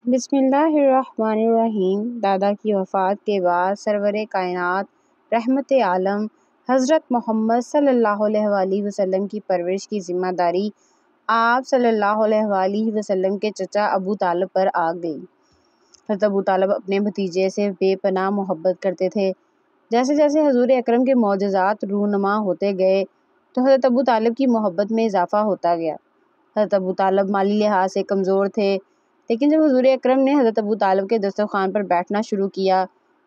बिस्मिल्लाहिर्रहमानिर्रहीम। दादा की वफ़ात के बाद सरवरे कायनात रहमत आलम हज़रत मोहम्मद सल्लल्लाहु अलैहि वसल्लम की परवरिश की ज़िम्मेदारी आप सल्लल्लाहु अलैहि वसल्लम के चचा अबू तालिब पर आ गई। हज़रत अबू तालिब अपने भतीजे से बेपनाह मोहब्बत करते थे। जैसे जैसे हजूर अकरम के मौजज़ात रूनुमा होते गए तो हज़रत अबू तालिब की मोहब्बत में इजाफ़ा होता गया। हज़रत अबू तालिब माली लिहाज से कमज़ोर थे, लेकिन जब हजूर अकरम ने हज़रत अबू तालिब के दस्तरखान पर बैठना शुरू किया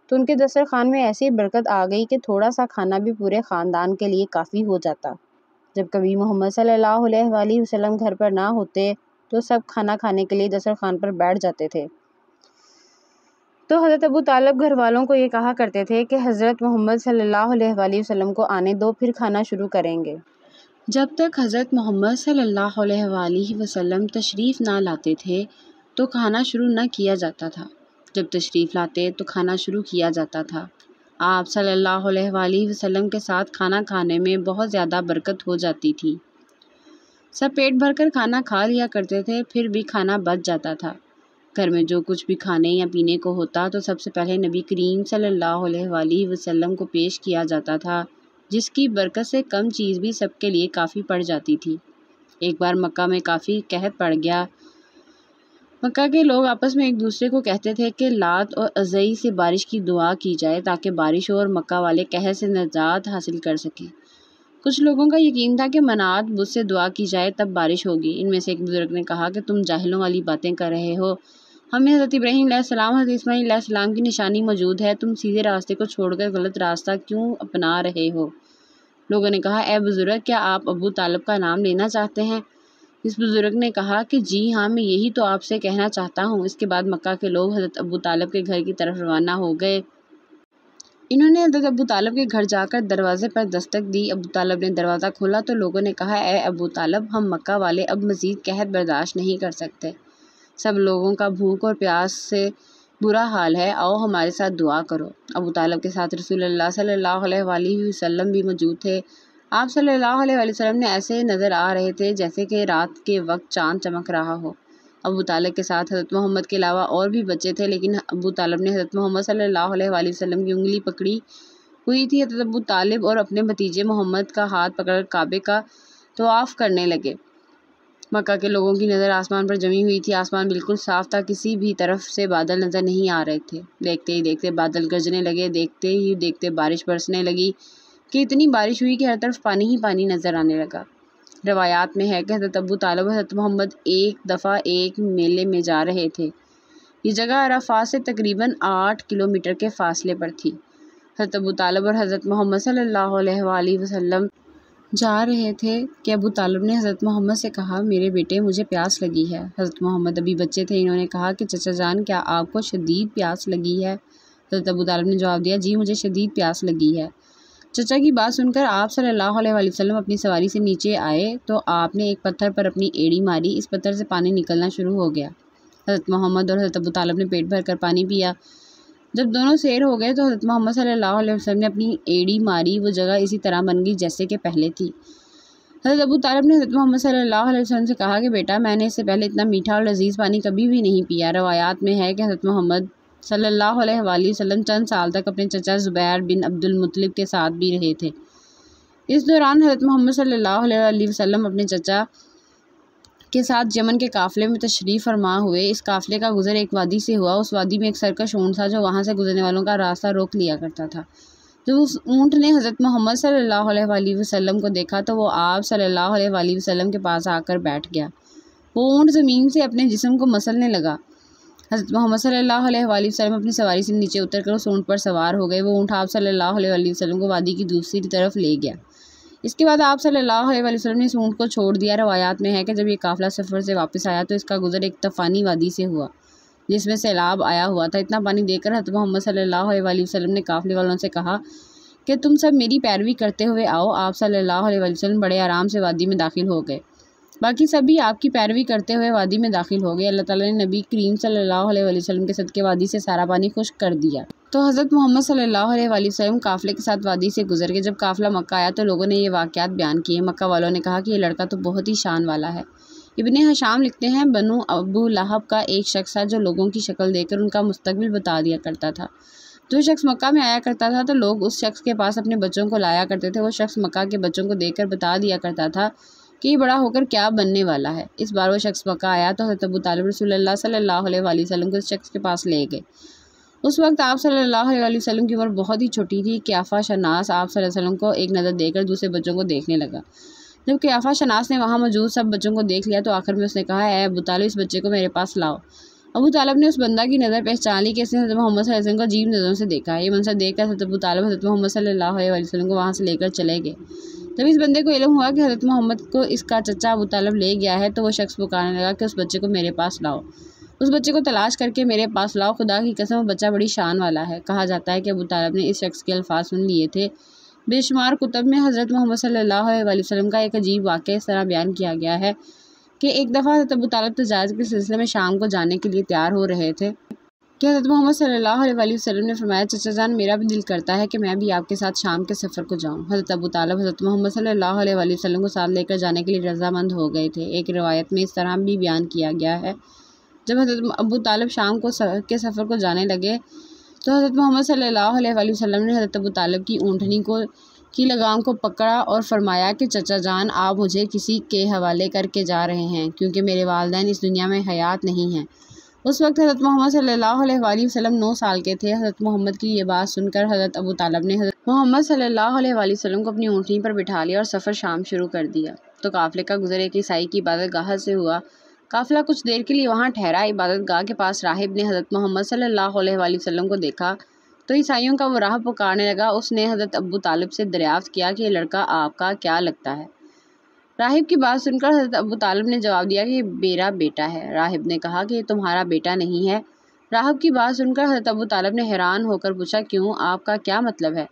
तो उनके दस्तरखान में ऐसी बरकत आ गई कि थोड़ा सा खाना भी पूरे ख़ानदान के लिए काफ़ी हो जाता। जब कभी मोहम्मद सल्लल्लाहु अलैहि वसल्लम घर पर ना होते तो सब खाना खाने के लिए दस्तरखान पर बैठ जाते थे। तो हज़रत अबू तालिब घर वालों को ये कहा करते थे कि हज़रत मोहम्मद सल्लल्लाहु अलैहि वसल्लम को आने दो, फिर खाना शुरू करेंगे। जब तक हज़रत मोहम्मद सल्लल्लाहु अलैहि वसल्लम तशरीफ़ ना लाते थे तो खाना शुरू न किया जाता था। जब तशरीफ़ लाते तो खाना शुरू किया जाता था। आप सल्लल्लाहु अलैहि वसल्लम के साथ खाना खाने में बहुत ज़्यादा बरकत हो जाती थी। सब पेट भरकर खाना खा लिया करते थे, फिर भी खाना बच जाता था। घर में जो कुछ भी खाने या पीने को होता तो सबसे पहले नबी करीम सल्लल्लाहु अलैहि वसल्लम को पेश किया जाता था, जिसकी बरकत से कम चीज़ भी सबके लिए काफ़ी पड़ जाती थी। एक बार मक्का में काफ़ी कहत पड़ गया। मक्का के लोग आपस में एक दूसरे को कहते थे कि लात और अज़ई से बारिश की दुआ की जाए ताकि बारिश हो और मक्का वाले कहर से निजात हासिल कर सकें। कुछ लोगों का यकीन था कि मनात बुत से दुआ की जाए तब बारिश होगी। इनमें से एक बुजुर्ग ने कहा कि तुम जाहिलों वाली बातें कर रहे हो। हमें हज़रत इब्राहीम अलैहिस्सलाम, हज़रत इस्माईल अलैहिस्सलाम की निशानी मौजूद है। तुम सीधे रास्ते को छोड़कर गलत रास्ता क्यों अपना रहे हो? लोगों ने कहा, ए बुजुर्ग, क्या आप अबू तालिब का नाम लेना चाहते हैं? इस बुजुर्ग ने कहा कि जी हाँ, मैं यही तो आपसे कहना चाहता हूँ। इसके बाद मक्का के लोग हज़रत अबू तालिब के घर की तरफ रवाना हो गए। इन्होंने हज़रत अबू तालिब के घर जाकर दरवाजे पर दस्तक दी। अबू तालिब ने दरवाज़ा खोला तो लोगों ने कहा, ए अबू तालिब, हम मक्का वाले अब मज़ीद कहत बर्दाश्त नहीं कर सकते। सब लोगों का भूख और प्यास से बुरा हाल है, आओ हमारे साथ दुआ करो। अबू तालिब के साथ रसूलुल्लाह सल्लल्लाहु अलैहि वसल्लम भी मौजूद थे। आप सल्लल्लाहु अलैहि वसल्लम ने ऐसे नज़र आ रहे थे जैसे कि रात के वक्त चांद चमक रहा हो। अबू तालिब के साथ हज़रत मोहम्मद के अलावा और भी बच्चे थे, लेकिन अबू तालिब ने हज़रत मोहम्मद सल्लल्लाहु अलैहि वसल्लम की उंगली पकड़ी हुई थी। हज़रत अबू तालिब और अपने भतीजे मोहम्मद का हाथ पकड़ काबे का तवाफ़ करने लगे। मक्का के लोगों की नज़र आसमान पर जमी हुई थी। आसमान बिल्कुल साफ था, किसी भी तरफ से बादल नज़र नहीं आ रहे थे। देखते ही देखते बादल गरजने लगे। देखते ही देखते बारिश बरसने लगी कि इतनी बारिश हुई कि हर तरफ पानी ही पानी नज़र आने लगा। रवायात में है कि हज़रत अबू तालिब और हज़रत मोहम्मद एक दफ़ा एक मेले में जा रहे थे। ये जगह अराफात से तकरीबन 8 किलोमीटर के फासले पर थी। हज़रत अबू तालिब और हज़रत मोहम्मद सल्लल्लाहु अलैहि वसल्लम जा रहे थे कि अबू तालिब ने हज़रत मोहम्मद से कहा, मेरे बेटे, मुझे प्यास लगी है। हज़रत मोहम्मद अभी बच्चे थे। इन्होंने कहा कि चचा जान, क्या आपको शदीद प्यास लगी है? हज़रत अबू तालिब ने जवाब दिया, जी मुझे शदीद प्यास लगी है। चचा की बात सुनकर आप सल्लल्लाहु अलैहि वसल्लम अपनी सवारी से नीचे आए तो आपने एक पत्थर पर अपनी एड़ी मारी। इस पत्थर से पानी निकलना शुरू हो गया। हज़रत मोहम्मद और हज़रत अबू तालिब ने पेट भर कर पानी पिया। जब दोनों सैर हो गए तो हज़रत मोहम्मद सल्लल्लाहु अलैहि वसल्लम ने अपनी एड़ी मारी। वो जगह इसी तरह बन गई जैसे कि पहले थी। हज़रत अबू तालिब ने हज़रत मोहम्मद सल्लल्लाहु अलैहि वसल्लम से कहा कि बेटा, मैंने इससे पहले इतना मीठा और लजीज पानी कभी भी नहीं पिया। रवायात में है कि हज़रत मोहम्मद सल्लल्लाहु अलैहि वसल्लम चंद साल तक अपने चचा ज़ुबैर बिन अब्दुल मुत्तलिब के साथ भी रहे थे। इस दौरान हज़रत मोहम्मद सल्लल्लाहु अलैहि वसल्लम अपने चचा के साथ यमन के काफ़िले में तशरीफ़ फरमा हुए। इस काफ़िले का गुज़र एक वादी से हुआ। उस वादी में एक सरकश ऊँट था जो वहाँ से गुजरने वालों का रास्ता रोक लिया करता था। जब उस ऊँट ने हज़रत मोहम्मद सल्लल्लाहु अलैहि वसल्लम को देखा तो वो आप सल्लल्लाहु अलैहि वसल्लम के पास आकर बैठ गया। वो ऊँट ज़मीन से अपने जिस्म को मसलने लगा। हज़रत मोहम्मद सल्लल्लाहु अलैहि वसल्लम अपनी सवारी से नीचे उतरकर उस ऊँट पर सवार हो गए। वो ऊँट आप सल्लल्लाहु अलैहि वसल्लम को वादी की दूसरी तरफ ले गया। इसके बाद आप सल्लल्लाहु अलैहि वसल्लम ने इस ऊँट को छोड़ दिया। रवायात में है कि जब ये काफ़िला सफ़र से वापस आया तो इसका गुज़र एक तफ़ानी वादी से हुआ जिसमें सैलाब आया हुआ था। इतना पानी देखकर हज़रत मोहम्मद सल्लल्लाहु अलैहि वसल्लम ने काफ़िले वालों से कहा कि तुम सब मेरी पैरवी करते हुए आओ। आप सल्लल्लाहु अलैहि वसल्लम बड़े आराम से वादी में दाखिल हो गए। बाकी सभी आपकी पैरवी करते हुए वादी में दाखिल हो गए। अल्लाह ताला ने नबी करीम सल्लल्लाहु अलैहि वसल्लम के सदके वादी से सारा पानी खुश्क कर दिया। तो हज़रत मोहम्मद सल्लल्लाहु अलैहि वसल्लम काफ़िले के साथ वादी से गुजर गए। जब काफ़िला मक्का आया तो लोगों ने ये वाक़यात बयान किए। मक्का वालों ने कहा कि ये लड़का तो बहुत ही शान वाला है। इब्ने हशाम लिखते हैं, बनु अबू लहब का एक शख्स था जो लोगों की शक्ल देखकर उनका मुस्तकबिल बता दिया करता था। जो शख्स मक्का में आया करता था तो लोग उस शख्स के पास अपने बच्चों को लाया करते थे। वो शख्स मक्का के बच्चों को देखकर बता दिया करता था कि ये बड़ा होकर क्या बनने वाला है। इस बार वो शख्स मक्का आया तो हज़रत अबू तालिब रसूलुल्लाह सल्लल्लाहु अलैहि वसल्लम को उस शख्स के पास ले गए। उस वक्त आप सल्लल्लाहु अलैहि वसल्लम की उम्र बहुत ही छोटी थी। क्याफा शनास आप सल्लल्लाहु अलैहि वसल्लम को एक नज़र देकर दूसरे बच्चों को देखने लगा। जब क्याफा शनास ने वहाँ मौजूद सब बच्चों को देख लिया तो आखिर में उसने कहा, ए अबू तालिब, इस बच्चे को मेरे पास लाओ। अबू तालिब ने उस बंदा की नज़र पहचान ली कि इसने हज़रत मोहम्मद सल्लल्लाहु अलैहि वसल्लम को अजीब नज़रों से देखा है। ये मंजर देखकर हज़रत अबू तालिब हज़रत मोहम्मद सल्लल्लाहु अलैहि वसल्लम को वहाँ से लेकर चले गए। जब इस बंदे को इल्म हुआ कि हज़रत मोहम्मद को इसका चचा अबू तालिब ले गया है तो वो शख्स पुकारने लगा कि उस बच्चे को मेरे पास लाओ, उस बच्चे को तलाश करके मेरे पास लाओ। खुदा की कसम, वो बच्चा बड़ी शान वाला है। कहा जाता है कि अबू तालिब ने इस शख्स के अल्फाज सुन लिए थे। बेशुमार कुतब में हज़रत मोहम्मद सल्लल्लाहु अलैहि वसल्लम का एक अजीब वाक़या इस तरह बयान किया गया है कि एक दफ़ा हज़रत अबू तालिब तजारत के सिलसिले में शाम को जाने के लिए तैयार हो रहे थे कि हज़रत मोहम्मद सल्लल्लाहु अलैहि वसल्लम ने फरमाया, चचा जान, मेरा भी दिल करता है कि मैं भी आपके साथ शाम के सफ़र को जाऊँ। हज़रत अबू तालिब हज़रत मोहम्मद सल्लल्लाहु अलैहि वसल्लम को साथ लेकर जाने के लिए रज़ामंद हो गए थे। एक रिवायत में इस तरह भी बयान किया गया है, जब हज़रत अबू तालिब शाम को के सफ़र को जाने लगे तो हज़रत मोहम्मद सल्लल्लाहु अलैहि वसल्लम ने हज़रत अबू तालिब की ऊँटनी की लगाम को पकड़ा और फरमाया कि चचा जान, आप मुझे किसी के हवाले करके जा रहे हैं क्योंकि मेरे वालिदैन इस दुनिया में हयात नहीं हैं। उस वक्त हज़रत मोहम्मद सल्लल्लाहु अलैहि वसल्लम 9 साल के थे। हज़रत मोहम्मद की ये बात सुनकर हज़रत अबू तालिब ने हज़रत मोहम्मद सल्लल्लाहु अलैहि वसल्लम को अपनी ऊँटनी पर बिठा लिया और सफ़र शाम शुरू कर दिया। तो काफ़िले का गुज़र एक ईसाई की इबादत गाह से हुआ। काफ़िला कुछ देर के लिए वहाँ ठहरा। इबादत गाह के पास राहिब ने हज़रत मोहम्मद सल्लल्लाहु अलैहि वसल्लम को देखा तो ईसाइयों का वो राह पुकारने लगा। उसने हज़रत अबू तालिब से दरियाफ्त किया कि ये लड़का आपका क्या लगता है। राहिब की बात सुनकर हज़रत अबू तालिब ने जवाब दिया कि ये मेरा बेटा है। राहिब ने कहा कि ये तुम्हारा बेटा नहीं है। राहिब की बात सुनकर हज़रत अबू तालिब ने हैरान होकर पूछा, क्यों, आपका क्या मतलब है।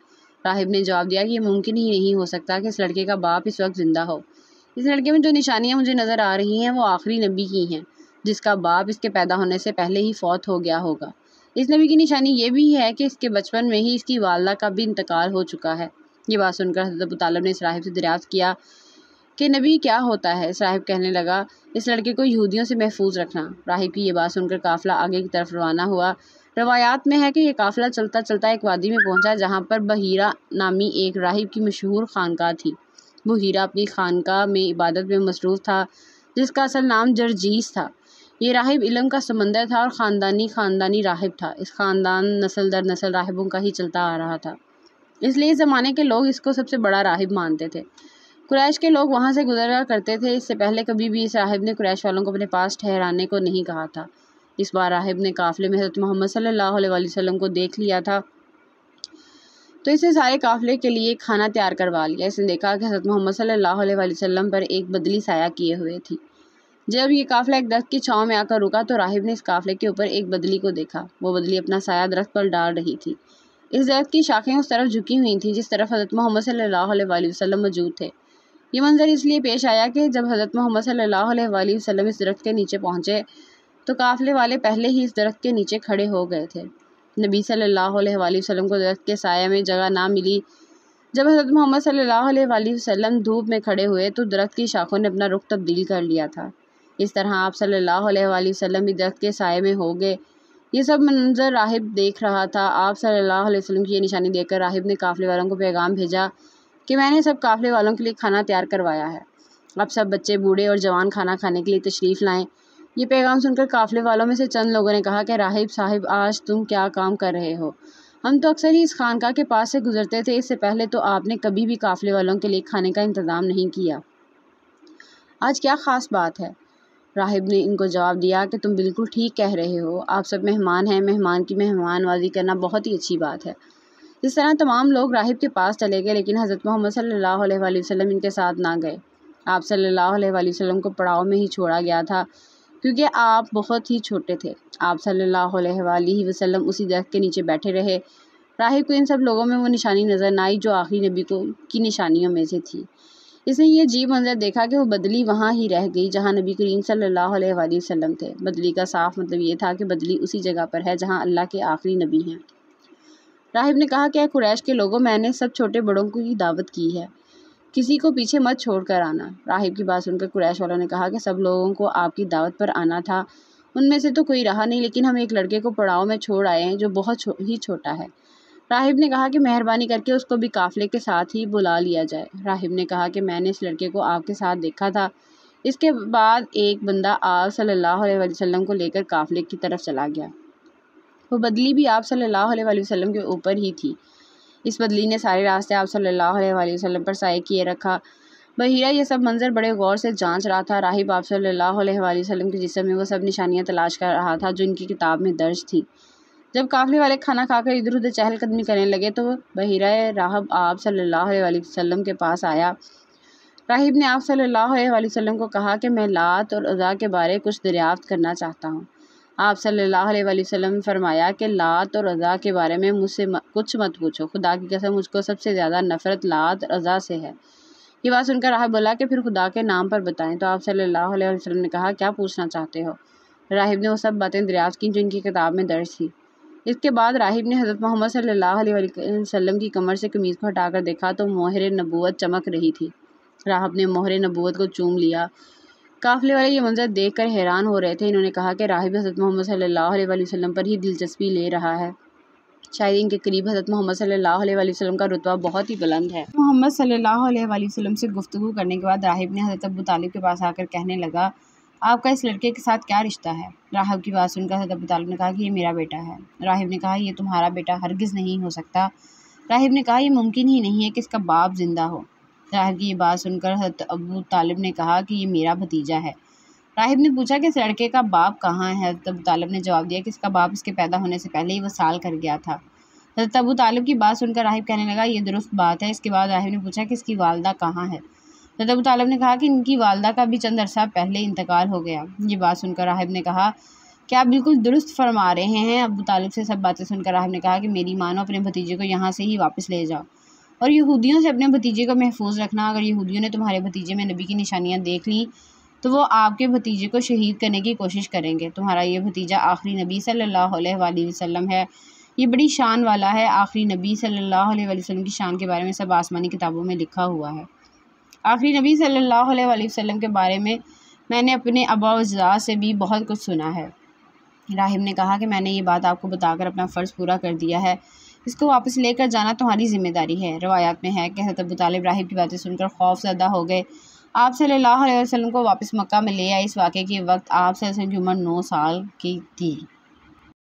राहिब ने जवाब दिया कि ये मुमकिन ही नहीं हो सकता कि इस लड़के का बाप इस वक्त ज़िंदा हो। इस लड़के में जो निशानियाँ मुझे नज़र आ रही हैं वो आखिरी नबी की हैं जिसका बाप इसके पैदा होने से पहले ही फौत हो गया होगा। इस नबी की निशानी ये भी है कि इसके बचपन में ही इसकी वालदा का भी इंतकाल हो चुका है। ये बात सुनकर हज़रत अबू तालिब ने इस राहिब से दरियाफ्त किया कि नबी क्या होता है। इस राहिब कहने लगा, इस लड़के को यहूदियों से महफूज रखना। राहिब की ये बात सुनकर काफ़िला आगे की तरफ रवाना हुआ। रवायात में है कि यह काफ़िला चलता चलता एक वादी में पहुंचा जहां पर बहीरा नामी एक राहिब की मशहूर खानका थी। बहीरा अपनी खानका में इबादत में मसरूफ़ था जिसका असल नाम जरजीस था। ये राहिब इल्म का समंदर था और ख़ानदानी राहिब था। इस ख़ानदान नस्ल दर नस्ल राहिबों का ही चलता आ रहा था, इसलिए इस ज़माने के लोग इसको सबसे बड़ा राहिब मानते थे। कुरैश के लोग वहाँ से गुजरा करते थे। इससे पहले कभी भी इस राहिब ने कुरैश वालों को अपने पास ठहराने को नहीं कहा था। इस बार राहिब ने काफ़िले में हज़रत मोहम्मद सल्लल्लाहु अलैहि वसल्लम को देख लिया था तो इसने सारे काफ़िले के लिए खाना तैयार करवा लिया। इसने देखा कि हज़रत मोहम्मद सल्लल्लाहु अलैहि वसल्लम पर एक बदली साया किए हुए थी। जब ये काफ़िला एक दरख्त की छाँव में आकर रुका तो राहिब ने इस काफ़िले के ऊपर एक बदली को देखा। वो बदली अपना साया दरख्त पर डाल रही थी। इस दरख्त की शाखें उस तरफ झुकी हुई थी जिस तरफ हज़रत मोहम्मद सल्लल्लाहु अलैहि वसल्लम मौजूद थे। ये मंजर इसलिए पेश आया कि जब हज़रत मोहम्मद सल्लल्लाहु अलैहि वसल्लम इस दरख्त के नीचे पहुँचे तो काफ़िले वाले पहले ही इस दरख्त के नीचे खड़े हो गए थे। नबी सल्लल्लाहु अलैहि वसल्लम को दरख्त के साया में जगह ना मिली। जब हज़रत मोहम्मद सल्लल्लाहु अलैहि वसल्लम धूप में खड़े हुए तो दरख्त की शाखों ने अपना रुख तब्दील कर लिया था। इस तरह आप सल्लल्लाहु अलैहि वसल्लम भी दरख्त के साये में हो गए। ये सब मंजर राहिब देख रहा था। आप सल्लल्लाहु अलैहि वसल्लम की ये निशानी देखकर राहिब ने काफ़िले वालों को पैगाम भेजा कि मैंने सब काफ़िले वालों के लिए खाना तैयार करवाया है। अब सब बच्चे, बूढ़े और जवान खाना खाने के लिए तशरीफ़ लाएं। ये पैगाम सुनकर काफ़िले वालों में से चंद लोगों ने कहा कि राहिब साहिब, आज तुम क्या काम कर रहे हो? हम तो अक्सर ही इस खानका के पास से गुजरते थे। इससे पहले तो आपने कभी भी काफ़िले वालों के लिए खाने का इंतज़ाम नहीं किया। आज क्या ख़ास बात है? राहिब ने इनको जवाब दिया कि तुम बिल्कुल ठीक कह रहे हो। आप सब मेहमान हैं। मेहमान की मेहमानवाजी करना बहुत ही अच्छी बात है। इस तरह तमाम लोग राहिब के पास चले गए, लेकिन हज़रत मोहम्मद सल्लल्लाहु अलैहि वसल्लम इनके साथ ना गए। आप सल्लल्लाहु अलैहि वसल्लम को पड़ाव में ही छोड़ा गया था क्योंकि आप बहुत ही छोटे थे। आप सल्लल्लाहु अलैहि वसल्लम उसी दरख्त के नीचे बैठे रहे। राहिब को इन सब लोगों में वो निशानी नज़र न आई जो आखिरी नबी की निशानियों में से थी। इसने ये अजीब मंजर देखा कि वो बदली वहाँ ही रह गई जहाँ नबी करीम सल्लल्लाहु अलैहि वसल्लम थे। बदली का साफ मतलब ये था कि बदली उसी जगह पर है जहाँ अल्लाह के आखिरी नबी हैं। राहिब ने कहा कि कुरैश के लोगों, मैंने सब छोटे बड़ों की दावत की है। किसी को पीछे मत छोड़ कर आना। राहिब की बात सुनकर कुरैश वालों ने कहा कि सब लोगों को आपकी दावत पर आना था, उनमें से तो कोई रहा नहीं, लेकिन हम एक लड़के को पड़ाव में छोड़ आए हैं जो बहुत ही छोटा है। राहिब ने कहा कि मेहरबानी करके उसको भी काफिले के साथ ही बुला लिया जाए। राहिब ने कहा कि मैंने इस लड़के को आपके साथ देखा था। इसके बाद एक बंदा आप सल्लल्लाहु अलैहि वसल्लम को लेकर काफिले की तरफ चला गया। वो बदली भी आप सल्लल्लाहु अलैहि वसल्लम के ऊपर ही थी। इस बदली ने सारे रास्ते आप सल्लल्लाहु अलैहि वसल्लम पर साए किए रखा। बहीरा ये सब मंजर बड़े गौर से जांच रहा था। राहिब आप सल्लल्लाहु अलैहि वसल्लम के जिस्म में वो सब निशानियां तलाश कर रहा था जो इनकी किताब में दर्ज थी। जब काफिले वाले खाना खाकर इधर उधर चहलकदमी करने लगे तो बहीरा राहिब आप सल्लल्लाहु अलैहि वसल्लम के पास आया। राहिब ने आप सल्लल्लाहु अलैहि वसल्लम को कहा कि मैं लात और उज़्ज़ा के बारे कुछ दरियाफ्त करना चाहता हूँ। आप सल्लल्लाहु अलैहि वसल्लम ने फरमाया कि लात और उज़्ज़ा के बारे में मुझसे कुछ मत पूछो, खुदा की कसम मुझको सबसे ज़्यादा नफ़रत लात और उज़्ज़ा से है। ये बात सुनकर राहिब बोला कि फिर खुदा के नाम पर बताएं। तो आप सल्लल्लाहु अलैहि वसल्लम ने कहा, क्या पूछना चाहते हो? राहिब ने वो सब बातें दरियाफ्त की जो इनकी किताब में दर्ज थी। इसके बाद राहिब ने हज़रत मोहम्मद सल्लल्लाहु अलैहि वसल्लम की कमर से कमीज़ को हटाकर देखा तो मोहर नबूवत चमक रही थी। राहिब ने मोहर नबूवत को चूम लिया। काफिले वाले ये मंजर देखकर हैरान हो रहे थे। इन्होंने कहा कि राहिब हज़रत मोहम्मद सल्लल्लाहु अलैहि वसल्लम पर ही दिलचस्पी ले रहा है। शायद इनके करीब हज़रत मोहम्मद सल्लल्लाहु अलैहि वसल्लम का रुतबा बहुत ही बुलंद है। मोहम्मद सल्लल्लाहु अलैहि वसल्लम से गुफ्तगू करने के बाद राहिब ने हज़रत अबू तालिब के पास आकर कहने लगा, आपका इस लड़के के साथ क्या रिश्ता है? राहिब की बात सुनकर हज़रत अबू तालिब ने कहा कि ये मेरा बेटा है। राहिब ने कहा, ये तुम्हारा बेटा हरगिज़ नहीं हो सकता। राहिब ने कहा, यह मुमकिन ही नहीं है कि इसका बाप जिंदा हो। राहिब की ये बात सुनकर हज़रत अबू तालिब ने कहा कि ये मेरा भतीजा है। राहिब ने पूछा कि इस लड़के का बाप कहाँ है? हज़रत अबू तालिब ने जवाब दिया कि इसका बाप इसके पैदा होने से पहले ही वसाल कर गया था। हज़रत अबू तालिब की बात सुनकर राहिब कहने लगा, ये दुरुस्त बात है। इसके बाद राहिब ने पूछा कि इसकी वालदा कहाँ है? हज़रत अबू तालिब ने कहा कि इनकी वालदा का भी चंद अरसा पहले इंतकाल हो गया। ये बात सुनकर राहिब ने कहा कि आप बिल्कुल दुरुस्त फरमा रहे हैं। अबू तालिब से सब बातें सुनकर राहिब ने कहा कि मेरी मानो अपने भतीजे को यहाँ से ही वापस ले जाओ और यहूदियों से अपने भतीजे को महफूज रखना। अगर यहूदियों ने तुम्हारे भतीजे में नबी की निशानियाँ देख ली तो वो आपके भतीजे को शहीद करने की कोशिश करेंगे। तुम्हारा ये भतीजा आखिरी नबी सल्लल्लाहु अलैहि वसल्लम है। ये बड़ी शान वाला है। आखिरी नबी सल्लल्लाहु अलैहि वसल्लम की शान के बारे में सब आसमानी किताबों में लिखा हुआ है। आखिरी नबी सल्लल्लाहु अलैहि वसल्लम के बारे में मैंने अपने अबा व अजदाद से भी बहुत कुछ सुना है। राहिब ने कहा कि मैंने ये बात आपको बताकर अपना फ़र्ज़ पूरा कर दिया है। इसको वापस लेकर जाना तुम्हारी ज़िम्मेदारी है। रवायात में है कि हज़रत अबू तालिब राहिब की बातें सुनकर खौफज़दा हो गए। आप सल्लल्लाहु अलैहि वसल्लम को वापस मक्का में ले आए। इस वाक़े के वक्त आप सल्लल्लाहु अलैहि वसल्लम की उम्र 9 साल की थी।